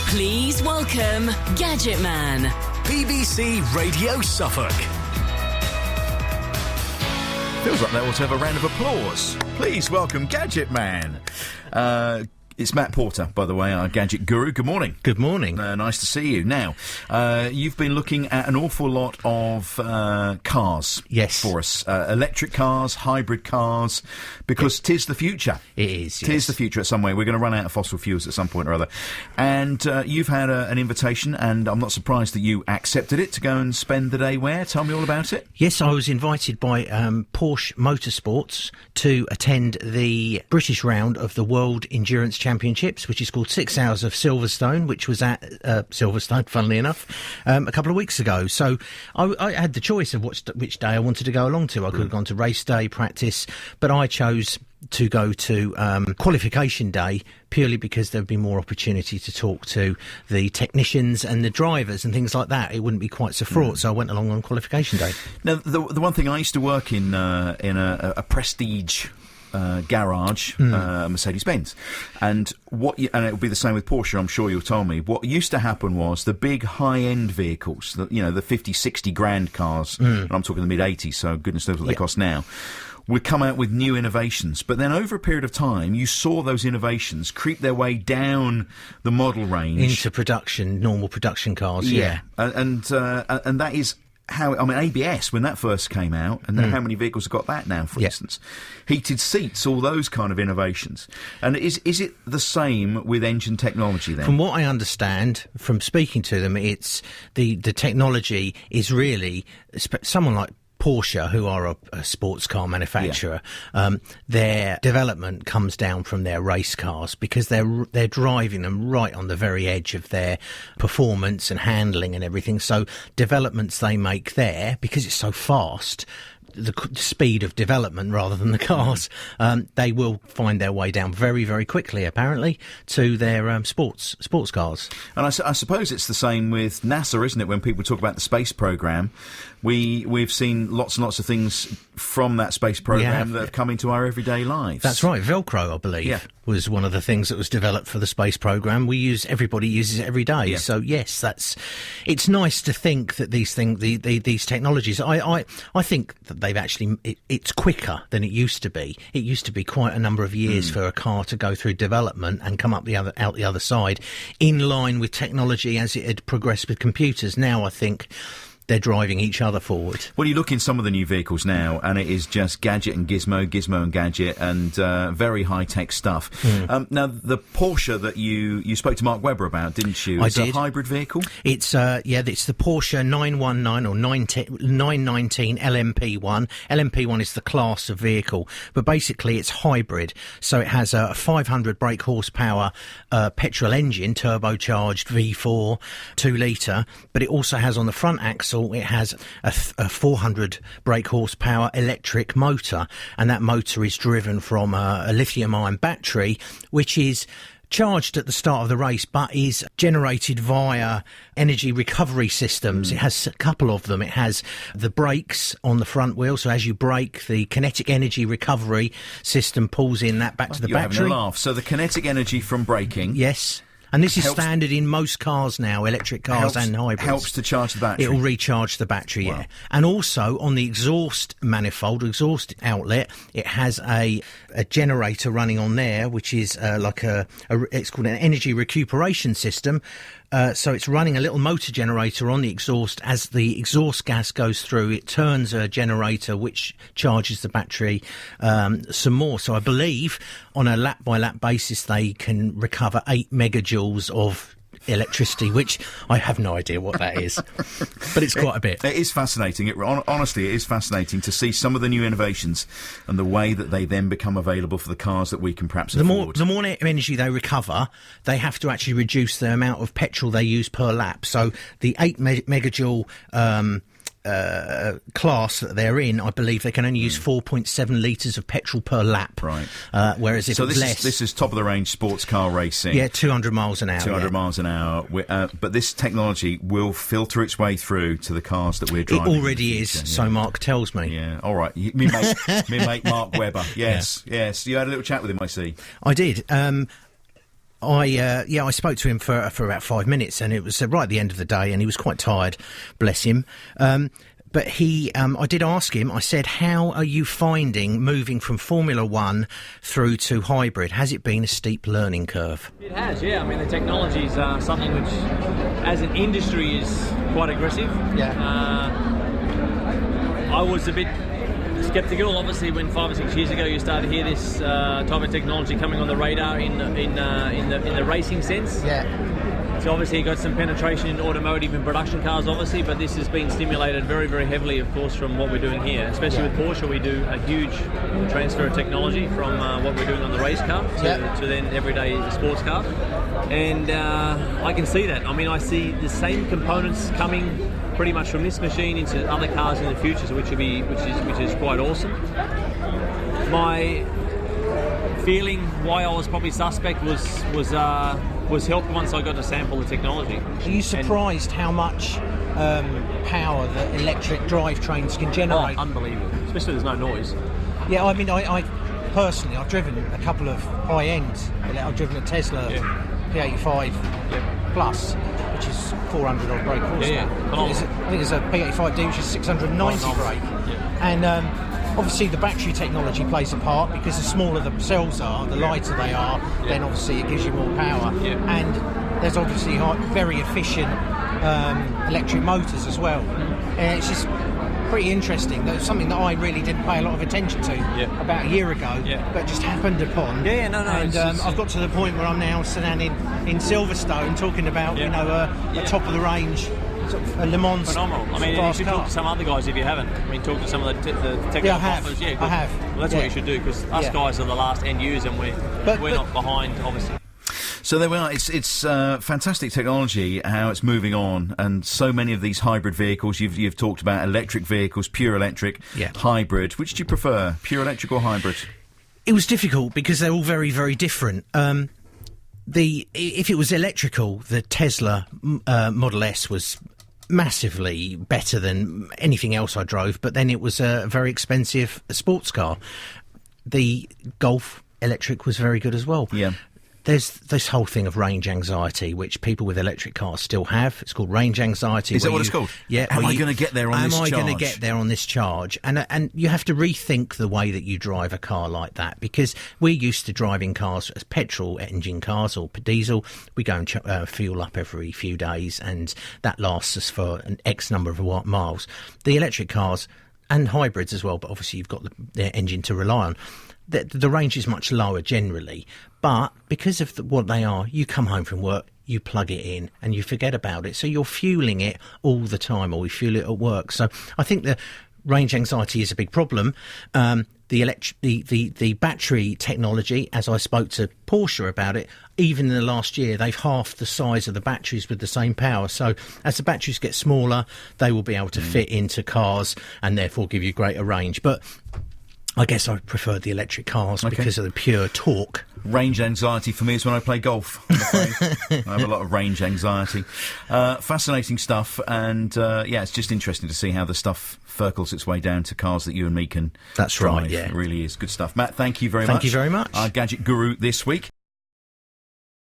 Please welcome Gadget Man. BBC Radio Suffolk. Feels like they ought to have a round of applause. Please welcome Gadget Man. It's Matt Porter, by the way, our gadget guru. Good morning. Good morning. Nice to see you. Now, you've been looking at an awful lot of cars for us. Electric cars, hybrid cars, because 'tis the future. It is, yes. 'Tis the future at some way. We're going to run out of fossil fuels at some point or other. And you've had an invitation, and I'm not surprised that you accepted it, to go and spend the day where? Tell me all about it. Yes, I was invited by Porsche Motorsports to attend the British round of the World Endurance Championships, which is called 6 Hours of Silverstone, which was at Silverstone, funnily enough, a couple of weeks ago. So I had the choice of which day I wanted to go along to. I could have gone to race day, practice, but I chose to go to qualification day purely because there'd be more opportunity to talk to the technicians and the drivers and things like that. It wouldn't be quite so fraught, so I went along on qualification day. Now, the one thing, I used to work in a prestige garage, Mercedes-Benz, and and it would be the same with Porsche, I'm sure you'll tell me. What used to happen was the big high-end vehicles, the 50, 60 grand cars, and I'm talking the mid-80s, so goodness knows what they cost now, would come out with new innovations. But then over a period of time, you saw those innovations creep their way down the model range. Into production, normal production cars, yeah. And that is how, I mean, ABS, when that first came out, and how many vehicles have got that now, for instance? Heated seats, all those kind of innovations. And is it the same with engine technology then? From what I understand, from speaking to them, it's the technology is really, someone like Porsche, who are a sports car manufacturer, their development comes down from their race cars, because they're driving them right on the very edge of their performance and handling and everything. So developments they make there, because it's so fast, the speed of development rather than the cars, they will find their way down very, very quickly, apparently, to their sports cars. And I suppose it's the same with NASA, isn't it? When people talk about the space program, we've seen lots and lots of things from that space program that have come into our everyday lives. That's right. Velcro, I believe, was one of the things that was developed for the space program. Everybody uses it every day. Yeah. So yes, it's nice to think that these technologies. I think that they've actually it's quicker than it used to be. It used to be quite a number of years for a car to go through development and come out the other side, in line with technology as it had progressed with computers. Now I think they're driving each other forward. Well, you look in some of the new vehicles now, and it is just gadget and gizmo and gadget, and very high-tech stuff. Now, the Porsche that you spoke to Mark Webber about, didn't you? I did. A hybrid vehicle? It's it's the Porsche 919 or 919 LMP1. LMP1 is the class of vehicle, but basically it's hybrid. So it has a 500 brake horsepower petrol engine, turbocharged V4, 2-litre, but it also has on the front axle, it has a 400 brake horsepower electric motor, and that motor is driven from a lithium-ion battery, which is charged at the start of the race, but is generated via energy recovery systems. It has a couple of them. It has the brakes on the front wheel, so as you brake, the kinetic energy recovery system pulls in that back to the battery. You're having a laugh. So the kinetic energy from braking... Yes. And this is standard in most cars now, electric cars and hybrids. Helps to charge the battery. It will recharge the battery, yeah. And also, on the exhaust manifold, exhaust outlet, it has a generator running on there, which is it's called an energy recuperation system. So it's running a little motor generator on the exhaust. As the exhaust gas goes through, it turns a generator which charges the battery some more. So I believe on a lap-by-lap basis they can recover 8 megajoules of electricity, which I have no idea what that is, but it's quite a bit. It is fascinating. Honestly, it is fascinating to see some of the new innovations and the way that they then become available for the cars that we can perhaps afford. The more energy they recover, they have to actually reduce the amount of petrol they use per lap. So the 8 megajoule class that they're in, I believe they can only use 4.7 litres of petrol per lap. Right. Whereas if it's less... this is top-of-the-range sports car racing. Yeah, 200 miles an hour. 200 miles an hour. But this technology will filter its way through to the cars that we're driving. It already is, so Mark tells me. Yeah, all right. Me mate Mark Webber. Yes, yes. You had a little chat with him, I see. I did. I spoke to him for about 5 minutes, and it was right at the end of the day, and he was quite tired, bless him. But I did ask him, I said, how are you finding moving from Formula One through to hybrid? Has it been a steep learning curve? It has, yeah. I mean, the technology is something which, as an industry, is quite aggressive. Yeah. I was a bit sceptical, obviously, when 5 or 6 years ago you started to hear this type of technology coming on the radar in the racing sense. Yeah. So obviously you got some penetration in automotive and production cars, obviously, but this has been stimulated very, very heavily, of course, from what we're doing here. Especially with Porsche, we do a huge transfer of technology from what we're doing on the race car to then everyday sports car. And I can see that. I mean, I see the same components coming pretty much from this machine into other cars in the future, which is quite awesome. My feeling why I was probably suspect was helped once I got to sample the technology. Are you surprised how much power the electric drivetrains can generate? Oh, unbelievable, especially there's no noise. Yeah, I mean, I personally, I've driven a couple of high-ends. I've driven a Tesla P85 Plus, which is 400 odd brake horsepower. I think there's a P85D which is 690 brake. And obviously the battery technology plays a part, because the smaller the cells are, the lighter they are, then obviously it gives you more power. And there's obviously very efficient electric motors as well. And it's just pretty interesting. That's something that I really didn't pay a lot of attention to about a year ago, but just happened upon. And I've got to the point where I'm now standing in Silverstone talking about a top of the range sort of a Le Mans. Phenomenal. I mean, you should talk to some other guys if you haven't. I mean, talk to some of the technical offers. I have. Well, that's what you should do, because us guys are the last end users, and we're not behind, obviously. So there we are. It's fantastic technology, how it's moving on, and so many of these hybrid vehicles. You've talked about electric vehicles, pure electric, hybrid. Which do you prefer, pure electric or hybrid? It was difficult because they're all very, very different. If it was electrical, the Tesla Model S was massively better than anything else I drove, but then it was a very expensive sports car. The Golf electric was very good as well. Yeah. There's this whole thing of range anxiety, which people with electric cars still have. It's called range anxiety. Is that what it's called? Yeah. Am I going to get there on this charge? Am I going to get there on this charge? And you have to rethink the way that you drive a car like that, because we're used to driving cars as petrol engine cars or diesel. We go and fuel up every few days, and that lasts us for an X number of miles. The electric cars, and hybrids as well, but obviously you've got the engine to rely on. The range is much lower generally, but because of what they are, you come home from work, you plug it in, and you forget about it. So you're fueling it all the time, or we fuel it at work. So I think the range anxiety is a big problem. The battery technology, as I spoke to Porsche about it, even in the last year, they've halved the size of the batteries with the same power. So as the batteries get smaller, they will be able to fit into cars and therefore give you greater range. But I guess I prefer the electric cars because of the pure torque. Range anxiety for me is when I play golf, I'm afraid. I have a lot of range anxiety. Fascinating stuff, and it's just interesting to see how the stuff circles its way down to cars that you and me can drive. Right, yeah. It really is good stuff. Matt, thank you very much. Thank you very much. Our gadget guru this week.